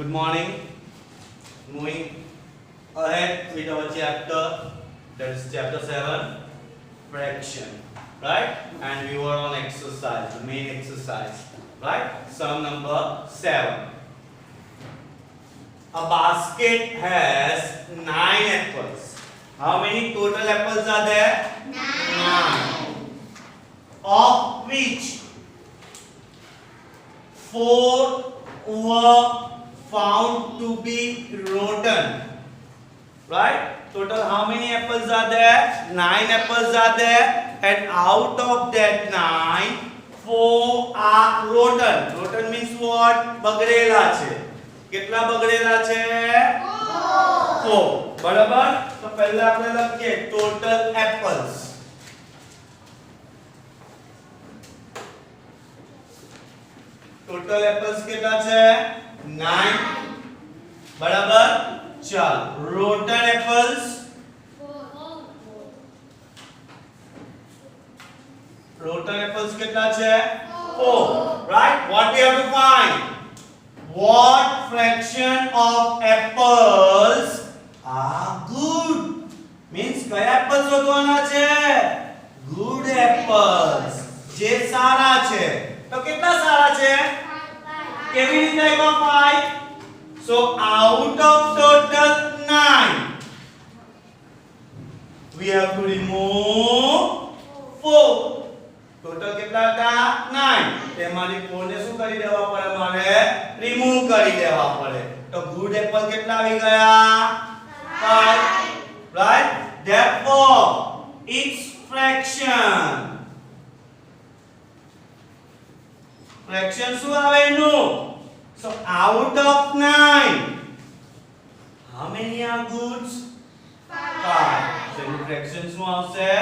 Good morning. Moving ahead with our chapter, that is chapter 7, fraction, right? And we were on exercise, the main exercise, right? Sum number 7. A basket has 9 apples. How many total apples are there? 9. Of which 4 were found to be rotten, right? Total how many apples are there? 9 apples are there, and out of that 9, 4 are rotten. Rotten means what? બગડેલા છે. કેટલા બગડેલા છે? 4. બરાબર? તો પહેલા આપણે લખીએ total apples. Total apples કેટલા છે? 9. બરાબર? ચાલ. Rotten apples. Rotten apples કેટલા છે? 4. Right? What we have to find? What fraction of apples are good? Means કયા apples શોધવાના છે? Good apples. જે સારા છે. તો કેટલા સારા છે? કેવી રીતે આવ્યા 5? So out of total 9 we have to remove 4. Total કેટલા હતા? 9. તેમાંથી 4 ને શું કરી દેવા પડે મારે? રિમૂવ કરી દેવા પડે. તો good apple કેટલા આવી ગયા? 5. Right? Therefore its fraction શું આવે એનું? So out of 9 how many are goods? 5. So એનું fraction શું આવશે?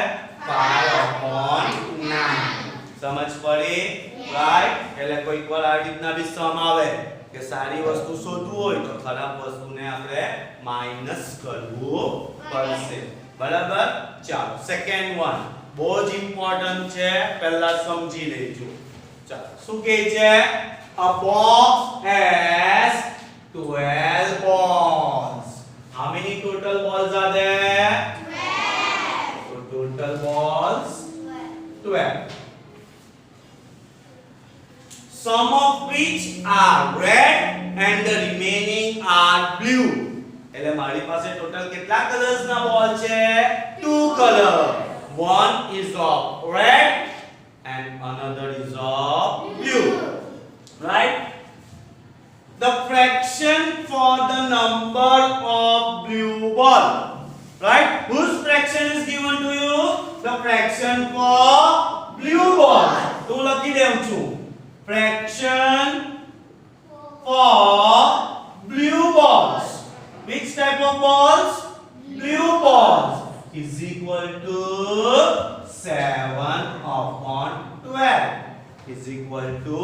5/9. સમજ પડી? રાઈટ? એટલે કોઈક વાર આ રીતના બી સમ આવે કે સારી વસ્તુ શોધવું હોય તો ખરાબ વસ્તુને આપણે માઈનસ કરવું પડશે. બરાબર? ચાલો સેકન્ડ વન બહુ જ ઇમ્પોર્ટન્ટ છે, પહેલા સમજી લેજો. ચાલો શું કહે છે? A box has 12 balls. How many total balls are there? 12. So total balls 12. Some of which are red and the remaining are blue. એટલે મારી પાસે ટોટલ કેટલા કલર્સ ના બોલ છે? 2 colour. One is of red and another is of blue. Right? The fraction for the number of blue ball. Right? Whose fraction is given to you? The fraction for blue ball. તો લખી દેઉં છું. Fraction for blue balls. Which type of balls? Blue balls is equal to 7/12. Is equal to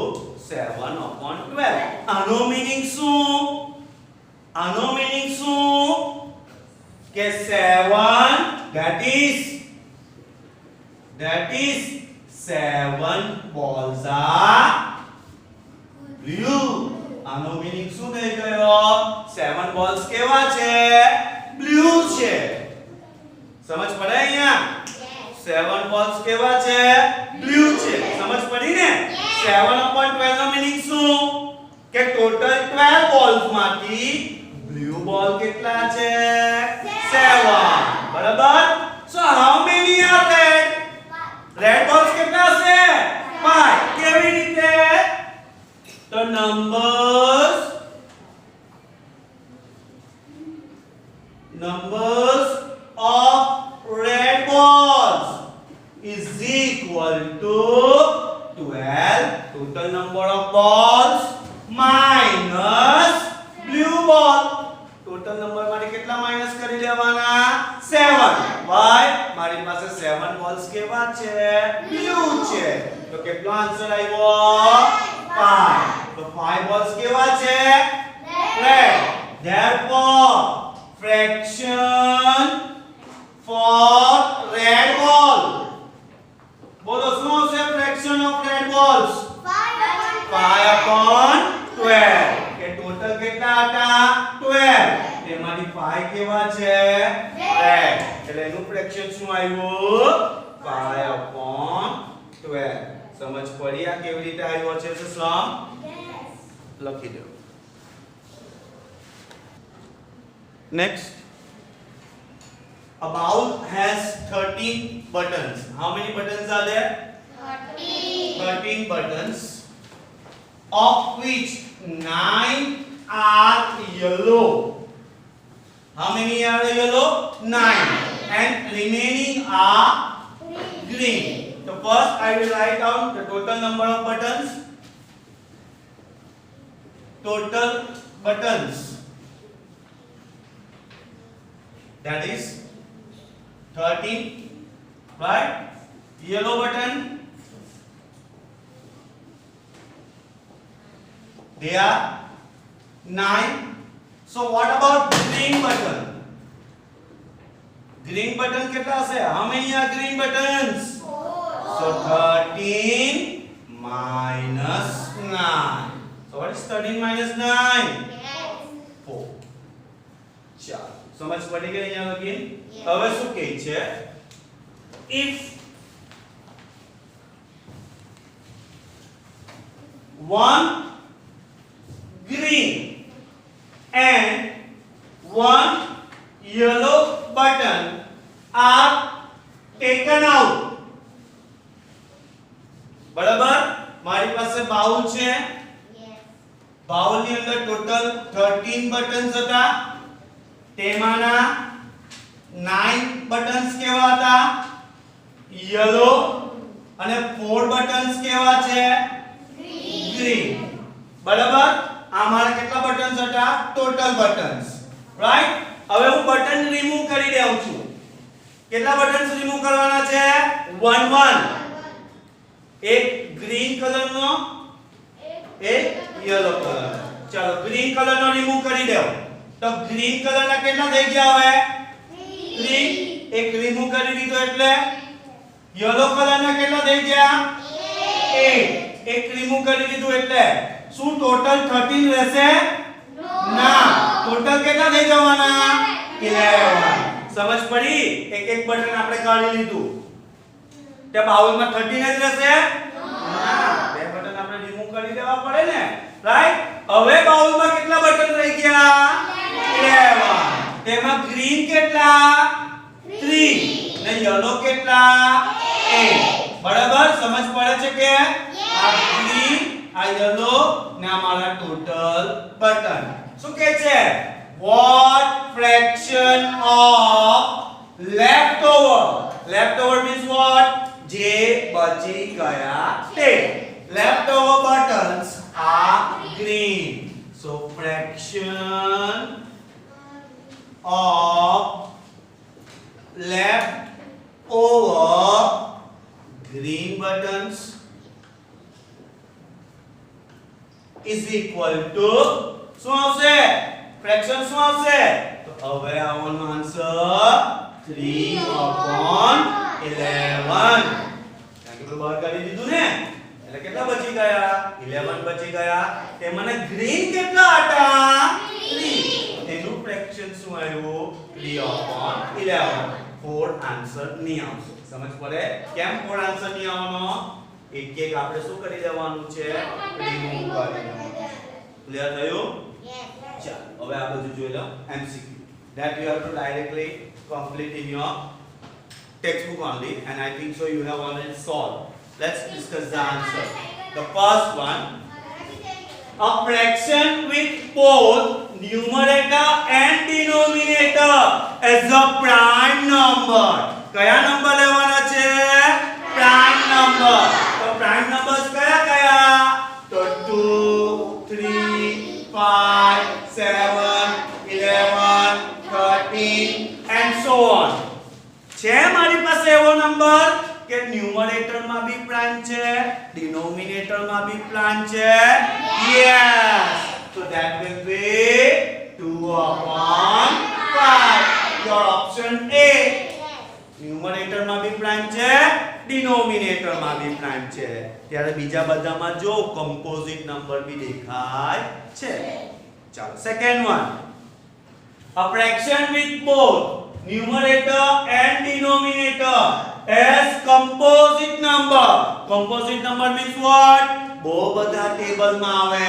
7/12. આનો meaning શું? આનો meaning શું? કે 7 that is 7 balls are blue. આનો meaning શું થઈ ગયો? 7 balls કેવા છે? blue છે. સમજ પડે અહીંયા? 7 balls કેવા છે? blue છે. સમજ પડી ને? 7/12 નો meaning શું? કે ટોટલ 12 balls માંથી blue ball કેટલા છે? 7. બરાબર? So how many are red? Red balls કેટલા છે? 5. કેવી રીતે? તો numbers of red balls is equal to 12 total number of balls minus blue ball. Total number માંથી કેટલા માઈનસ કેટલા હતા 12 તેમાંથી 5 કેવા છે રેડ એટલે એનું ફ્રેક્શન શું આવ્યું 5/12 સમજ પડી આ કેવી રીતે આવ્યો છે તો સમ લખી દો next A bowl has 13 buttons. How many buttons are there? 13 buttons, of which 9 are yellow. How many are yellow? 9. And remaining are green. So first I will write down the total number of buttons. Total buttons. That is 13, right? Yellow button, they are 9. So what about green button? Green button કેટલા હશે? How many are green buttons? 4. So 13 minus 9. So what is 13 minus 9? 4. ચાલો સમજ પડી ગઈ અહીંયા લગી હવે શું કહે છે if one green and one yellow button are taken out બરાબર મારી પાસે બાઉલ છે બાઉલ ની અંદર ટોટલ 13 બટન્સ હતા તેમાંના 9 બટન્સ કેવા હતા યલો અને 4 બટન્સ કેવા છે ગ્રીન બરાબર આ મારા કેટલા બટન્સ હતા ટોટલ બટન્સ રાઈટ હવે હું બટન રિમૂવ કરી દઉં છું કેટલા બટન્સ રિમૂવ કરવાના છે 1 એક ગ્રીન કલરનો એક યલો કલર ચાલો ગ્રીન કલરનો રિમૂવ કરી દો તો ગ્રીન કલરના કેટલા થઈ ગયા હવે 3 એક રિમૂવ કરી દીધો એટલે યલો કલરના કેટલા થઈ ગયા 8 એક રિમૂવ કરી દીધું એટલે શું ટોટલ 13 રહેશે ના ટોટલ કેટલા થઈ જવાના 11 સમજ પડી એક એક બટન આપણે કાઢી લીધું તે બાઉલમાં 13 જ રહેશે ના બે બટન આપણે રિમૂવ કરી દેવા પડે ને રાઈટ હવે બાઉલમાં કેટલા બટન રહી ગયા 11 તેમાં ગ્રીન કેટલા 3 ને યલો કેટલા 8 બરાબર સમજ પડે છે કે આ ગ્રીન આ યલો ને અમારા ટોટલ બટન શું કહે છે what fraction of leftover means what જે બચી ગયા તે leftover buttons are green so fraction of leftover green buttons is equal to શું આવશે ફ્રેક્શન શું આવશે તો હવે આવવાનો આન્સર 3/11 કારણ કે બહાર કાઢી દીધું ને એટલે કેટલા બચી ગયા 11 બચી ગયા તે મને ગ્રીન કેટલા હતા 3 એનું ફ્રેક્શન શું આવ્યું 3/11 4 આન્સર નહીં આવશે સમજ પડે કેમ 4 આન્સર નહીં આવવાનો એક એક આપણે શું કરી દેવાનું છે રિમૂવ કરી દેવાનું ક્લિયર થયું ચાલો હવે આ બધું જોઈ લો MCQ that you have to directly complete in your textbook only and I think so you have already solved. Let's discuss the answer. The first one, a fraction with both numerator and denominator as a prime number. કયા number લેવાના છે prime number. તો prime numbers કયા કયા તો 2 3 5 7 11 13 and so on. છે મારી પાસે એવો નંબર કે ન્યુમરેટર માં બી પ્રાઇમ છે ડિનોમિનેટર માં બી પ્રાઇમ છે yes so that will be 2/5 your option A numerator માં બી પ્રાઇમ છે ડિનોમિનેટર માં બી પ્રાઇમ છે ત્યારે બીજા બધામાં જો કમ્પોઝિટ નંબર બી દેખાય છે ચાલો second one a fraction with both numerator and denominator as composite number means what બહુ બધા ટેબલ માં આવે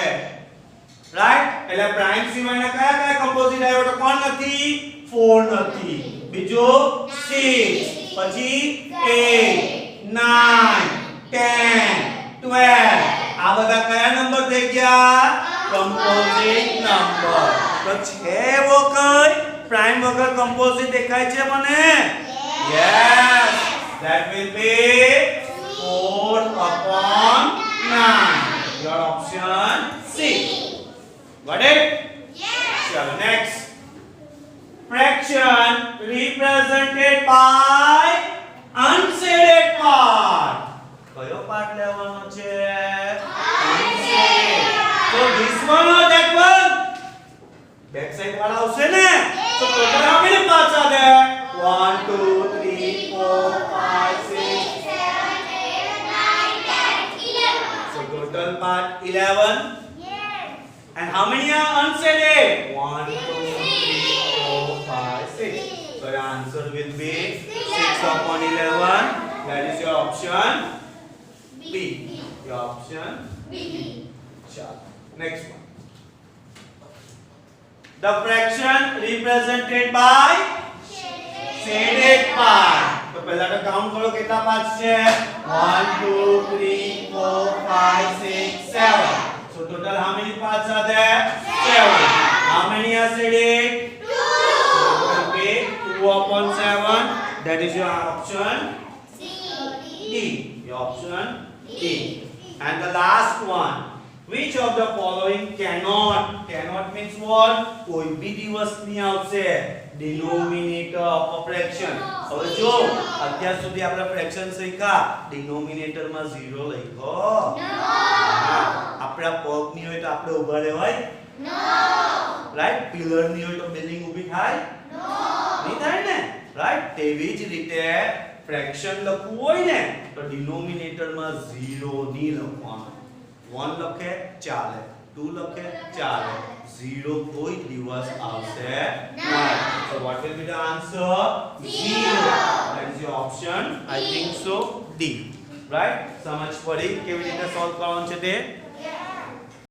રાઈટ એટલે પ્રાઇમ સિવાયના કયા કયા composite આવ્યો તો કોણ નથી 4 નથી બીજો 6 પછી 8 9 10 12 આ બધા કયા નંબર થઈ ગયા composite number તો છે એવો કઈ પ્રાઇમ વગર composite દેખાય છે મને yes that will be 4 upon 9 your option C got it yes chalo next fraction represented by unshaded part કયો પાર્ટ લેવાનો છે unshaded so this one or that one back side વાળા આવશે ને so total how many parts are there 1 2 3 4 5 6 7 8 9 10 11 so total part 11 yes and how many are unshaded 1 2 3 4 5 6 so your answer will be 6 upon 11 that is your option B your option B chalo next one the fraction represented by shaded part तो पहला तो count करो कितना parts છે 1 2 3 4 5 6 7 so total how many parts are there 7 how many are shaded 2 so it will be 2 upon 7 that is your option D your option D and the last one which of the following cannot means what કોઈ બી દિવસ ની આવશે denominator of a fraction હવે જો અત્યાર સુધી આપણે fraction શીખા denominator માં 0 લખો no આપડા પગ ની હોય તો આપણે ઊભા રહેવાય no રાઈટ પિલર ની હોય તો બિલ્ડિંગ ઊભી થાય no નહીં થાય ને રાઈટ તેવી જ રીતે fraction લખવું હોય ને તો denominator માં 0 ની લખવાનું 1 લખે ચાલે 2 લખે ચાલે 0 કોઈ દિવસ આવશે નહીં so what will be the answer 0 that is your option I think so D right સમજ પડી કેવી રીતે સોલ્વ કરવાનું છે તે